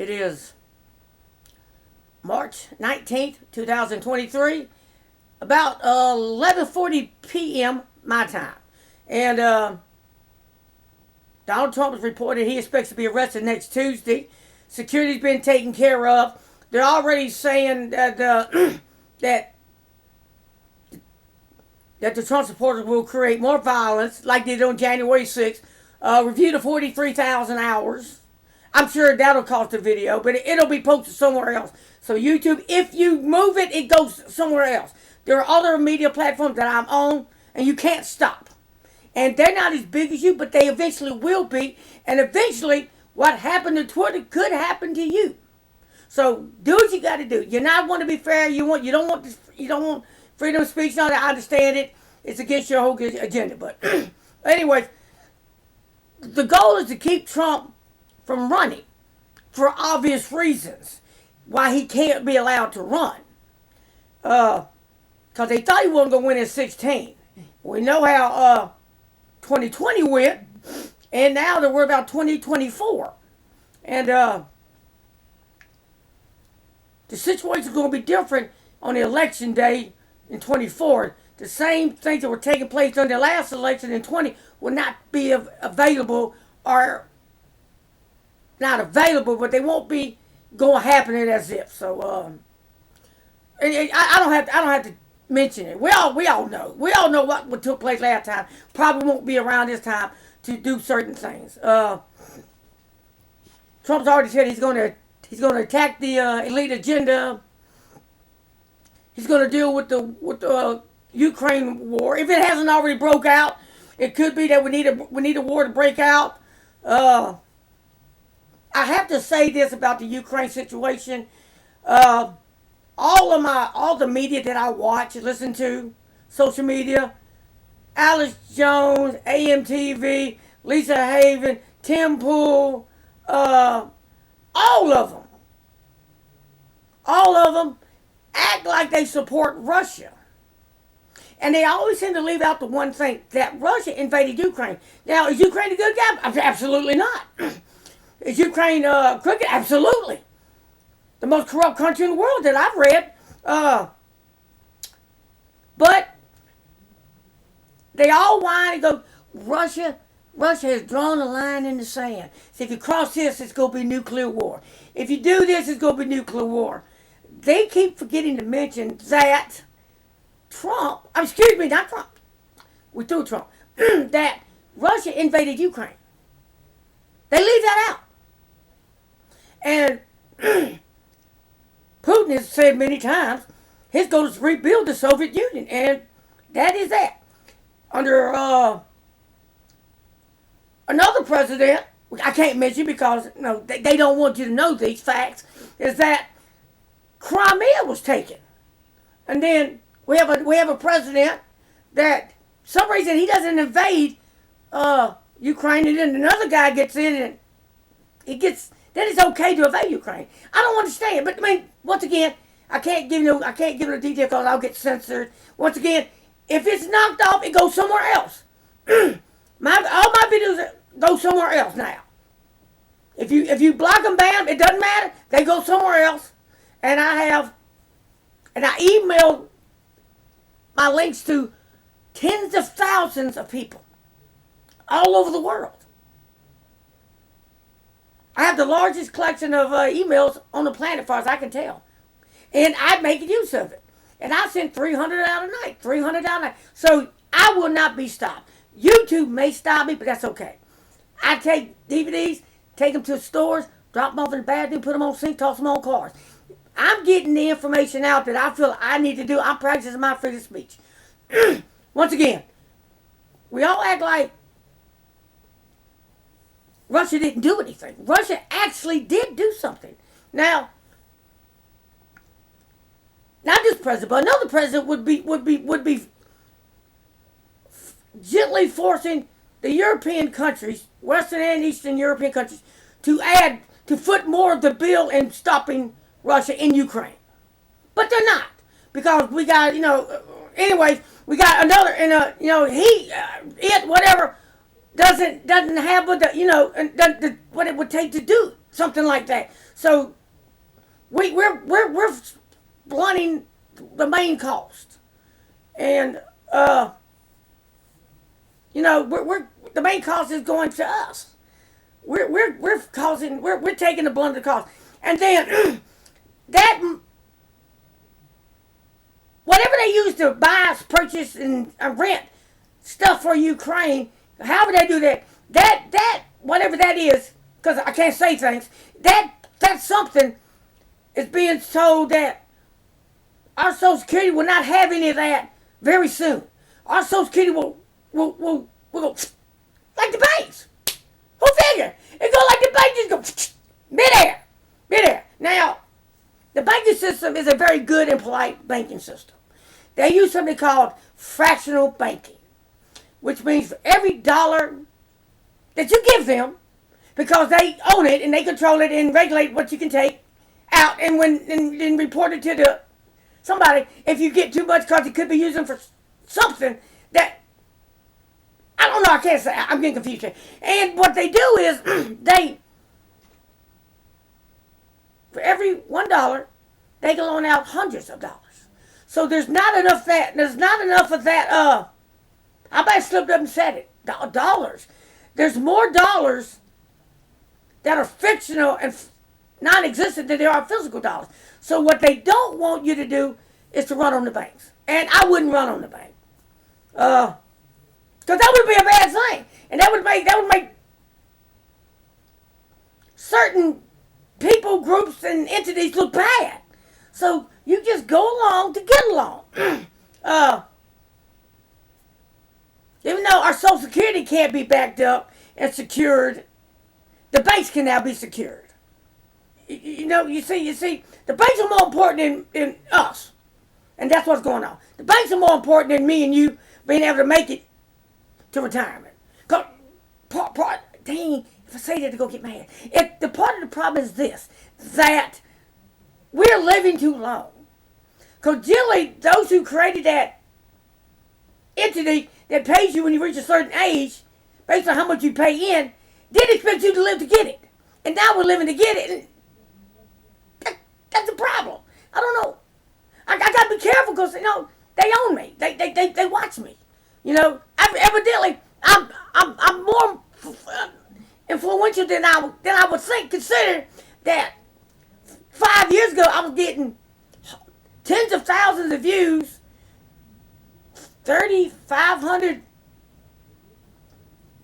It is March 19th, 2023, about 11:40 p.m. my time. And Donald Trump has reported he expects to be arrested next Tuesday. Security's been taken care of. They're already saying that that the Trump supporters will create more violence like they did on January 6th. Review the 43,000 hours. I'm sure that'll cost a video, but it'll be posted somewhere else. So YouTube, if you move it, it goes somewhere else. There are other media platforms that I'm on, and you can't stop. And they're not as big as you, but they eventually will be. And eventually, what happened to Twitter could happen to you. So do what you got to do. You not want to be fair. You don't want freedom of speech. No, I understand it. It's against your whole agenda. But anyways, the goal is to keep Trump from running for obvious reasons. Why he can't be allowed to run. Because they thought he wasn't going to win in 2016. We know how 2020 went. And now they're worried about 2024. And the situation is going to be different on the election day in 24. The same things that were taking place during the last election in 20 will not be available, or not available, but they won't be going to happen as if. So I don't have to mention it. We all know. We all know what took place last time. Probably won't be around this time to do certain things. Trump's already said he's going to attack the elite agenda. He's going to deal with the Ukraine war. If it hasn't already broke out, it could be that we need a war to break out. I have to say this about the Ukraine situation. All the media that I watch and listen to, social media, Alex Jones, AMTV, Lisa Haven, Tim Pool, all of them act like they support Russia. And they always seem to leave out the one thing, that Russia invaded Ukraine. Now, is Ukraine a good guy? Absolutely not. Is Ukraine crooked? Absolutely. The most corrupt country in the world that I've read. But they all whine and go, Russia has drawn a line in the sand. So if you cross this, it's going to be nuclear war. If you do this, it's going to be nuclear war. They keep forgetting to mention that not Trump. We threw Trump. That Russia invaded Ukraine. They leave that out. And Putin has said many times his goal is to rebuild the Soviet Union. And that is that. Under another president, which I can't mention because they don't want you to know these facts, is that Crimea was taken. And then we have a president that some reason he doesn't invade Ukraine, and then another guy gets in and then it's okay to invade Ukraine. I don't understand, but I mean, once again, I can't give no detail because I'll get censored. Once again, if it's knocked off, it goes somewhere else. All my videos go somewhere else now. If you block them, bam, it doesn't matter. They go somewhere else. And I emailed my links to tens of thousands of people all over the world. I have the largest collection of emails on the planet, as far as I can tell. And I make use of it. And I send 300 out a night, 300 out a night. So I will not be stopped. YouTube may stop me, but that's okay. I take DVDs, take them to stores, drop them off in the bathroom, put them on sink, toss them on cars. I'm getting the information out that I feel I need to do. I'm practicing my freedom of speech. Once again, we all act like Russia didn't do anything. Russia actually did do something. Now, not this president, but another president would be gently forcing the European countries, Western and Eastern European countries, to foot more of the bill in stopping Russia in Ukraine. But they're not, because we got, anyways, we got another, whatever doesn't have what what it would take to do something like that. So we're blunting the main cost, and we're the main cost is going to us. We're taking the blunt of the cost, and then that whatever they use to buy, purchase, and rent stuff for Ukraine, however they do that, that whatever that is, because I can't say things, that's something is being told that our Social Security will not have any of that very soon. Our Social Security will go like the banks. Who figure? It go like the banks, just go midair. Now, the banking system is a very good and polite banking system. They use something called fractional banking, which means for every dollar that you give them, because they own it and they control it and regulate what you can take out, and and report it to somebody if you get too much, because it could be using for something that I don't know. I can't say. I'm getting confused here. And what they do is they, for every $1, they can loan out hundreds of dollars. So there's not enough of that. I might have slipped up and said it. Dollars. There's more dollars that are fictional and non-existent than there are physical dollars. So what they don't want you to do is to run on the banks. And I wouldn't run on the bank. Because that would be a bad thing. And that would make certain people, groups, and entities look bad. So you just go along to get along. Even though our Social Security can't be backed up and secured, the banks can now be secured. You see, the banks are more important than us. And that's what's going on. The banks are more important than me and you being able to make it to retirement. Cause dang, if I say that, to go get mad. The part of the problem is this, that we're living too long. Because generally, those who created that entity that pays you when you reach a certain age, based on how much you pay in, didn't expect you to live to get it. And now we're living to get it. And that's a problem. I don't know. I got to be careful because, they own me. They watch me. Evidently, I'm more influential than I would think, considering that 5 years ago I was getting tens of thousands of views, 3,500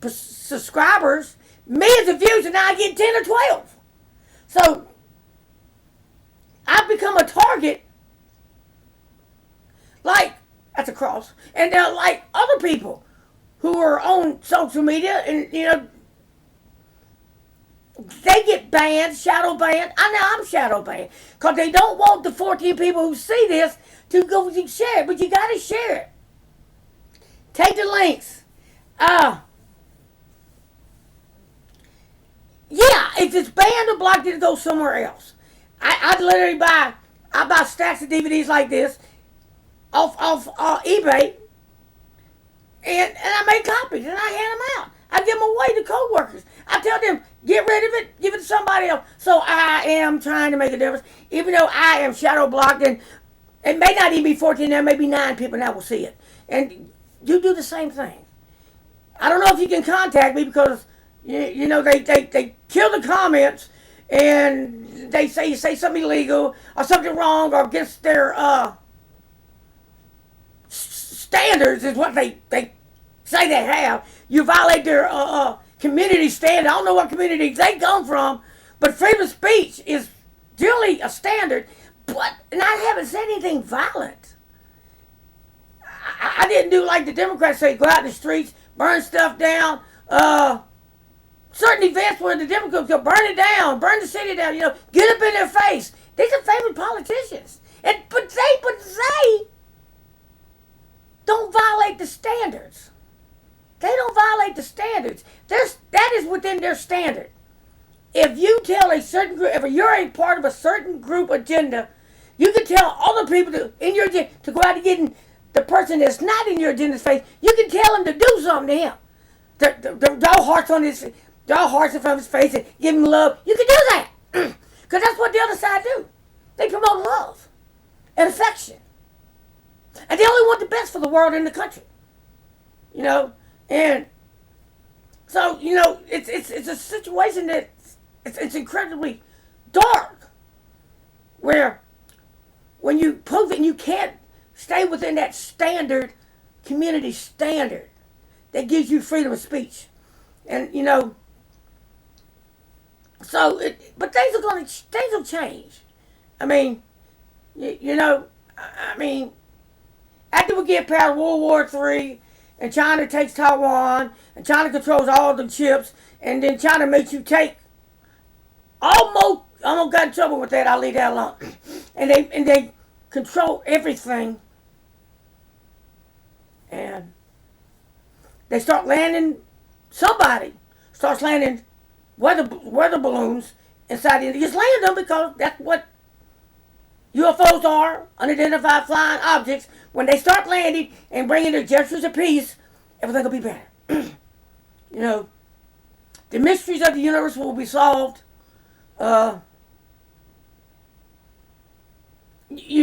subscribers, millions of views, and now I get 10 or 12. So I've become a target. That's a cross. And like other people who are on social media, and they get banned, shadow banned. I know I'm shadow banned because they don't want the 14 people who see this to go and share it. But you got to share it. Take the links. If it's banned or blocked, it'll go somewhere else. I literally buy stacks of DVDs like this off eBay, and I make copies and I hand them out. I give them away to co-workers. I tell them, get rid of it, give it to somebody else. So I am trying to make a difference, even though I am shadow blocked, and it may not even be 14, there may be 9 people that will see it. And you do the same thing. I don't know if you can contact me because they kill the comments and they say you say something illegal or something wrong or against their standards is what they say they have. You violate their community standard. I don't know what communities they come from, but freedom of speech is generally a standard. And I haven't said anything violent. I didn't do like the Democrats say, go out in the streets, burn stuff down. Certain events where the Democrats go burn it down, burn the city down, get up in their face. These are famous politicians. But they don't violate the standards. They don't violate the standards. That is within their standard. If you tell a certain group, if you're a part of a certain group agenda, you can tell other people in your agenda to go out and get in the person that's not in your agenda's face. You can tell him to do something to him. The hearts on his face. draw hearts in front of his face and give him love. You can do that. Because that's what the other side do. They promote love and affection. And they only want the best for the world and the country. You know? And so, you know, it's a situation that it's incredibly dark. Where when you prove it and you can't stay within that standard, community standard that gives you freedom of speech. And, you know, so, but things will change. I mean, you know, I mean, after we get past World War III, and China takes Taiwan, and China controls all the chips, and then China makes you take almost got in trouble with that. I'll leave that alone. And they control everything, and they start landing. Somebody starts landing weather balloons inside India. Just land them because that's what UFOs are, unidentified flying objects. When they start landing and bringing their gestures of peace, everything will be better. You know, the mysteries of the universe will be solved. You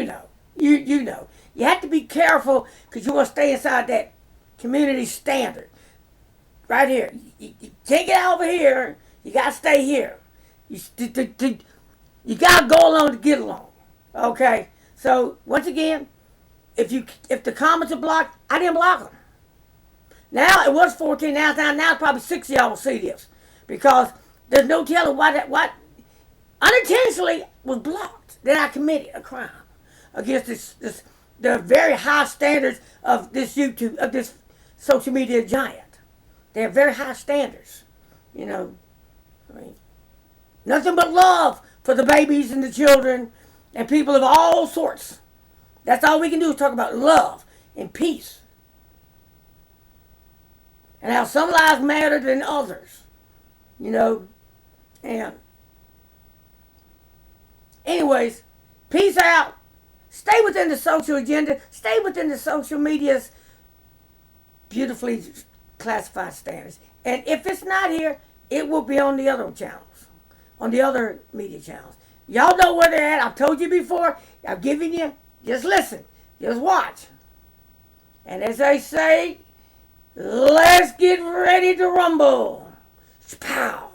know. You have to be careful because you want to stay inside that community standard. Right here. You can't get over here. You got to stay here. You got to go along to get along. Okay? So, once again, if the comments are blocked, I didn't block them. Now, it was 14. Now probably 6 of y'all will see this. Because there's no telling what unintentionally was blocked. Then I committed a crime against the very high standards of this YouTube, of this social media giant. They have very high standards. You know, I mean, nothing but love for the babies and the children and people of all sorts. That's all we can do is talk about love and peace. And how some lives matter than others. You know, and anyways, peace out. Stay within the social agenda. Stay within the social media's beautifully classified standards. And if it's not here, it will be on the other channels, on the other media channels. Y'all know where they're at. I've told you before. I've given you. Just listen. Just watch. And as they say, let's get ready to rumble. Pow.